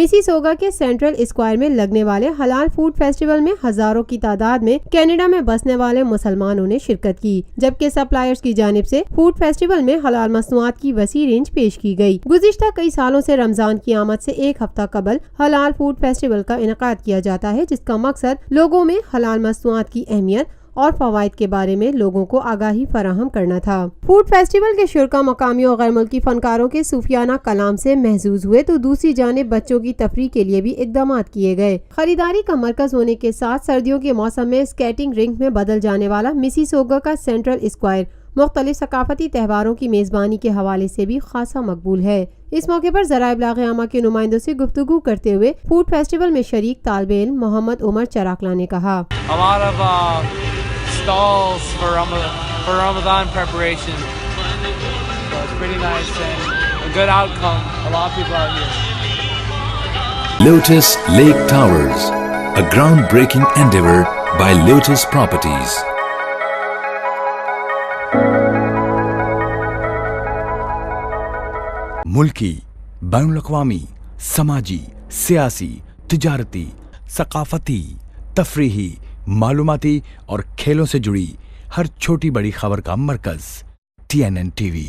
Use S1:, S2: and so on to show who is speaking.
S1: مسی سوگا کے central square میں لگنے والے حلال فوڈ فیسٹیول میں ہزاروں کی تعداد میں کینیڈا میں بسنے والے مسلمانوں نے شرکت کی، جبکہ سپلائرز کی جانب سے فوڈ فیسٹیول میں حلال مصنوعات کی وسیع رینج پیش کی گئی۔ گزشتہ کئی سالوں سے رمضان کی آمد سے ایک ہفتہ قبل حلال فوڈ فیسٹیول کا انعقاد کیا جاتا ہے، جس کا مقصد لوگوں میں حلال مصنوعات کی اہمیت اور فوائد کے بارے میں لوگوں کو آگاہی فراہم کرنا تھا۔ فوڈ فیسٹیول کے شرکا مقامی اور غیر ملکی فنکاروں کے صوفیانہ کلام سے محظوظ ہوئے تو دوسری جانب بچوں کی تفریح کے لیے بھی اقدامات کیے گئے۔ خریداری کا مرکز ہونے کے ساتھ سردیوں کے موسم میں اسکیٹنگ رنک میں بدل جانے والا مسی سوگا کا سینٹرل اسکوائر مختلف ثقافتی تہواروں کی میزبانی کے حوالے سے بھی خاصا مقبول ہے۔ اس موقع پر ذرائع ابلاغ عامہ کے نمائندوں سے گفتگو کرتے ہوئے فوڈ فیسٹیول میں شریک طالب علم محمد عمر چراقلا نے کہا،
S2: stalls for Ramadan preparation. So it's pretty nice and a good outcome. A lot of people are here.
S3: Lotus Lake Towers, a groundbreaking endeavor by Lotus Properties. ملکی، بین الاقوامی، سماجی، سیاسی، تجارتی، ثقافتی، تفریحی، معلوماتی اور کھیلوں سے جڑی ہر چھوٹی بڑی خبر کا مرکز TNN TV۔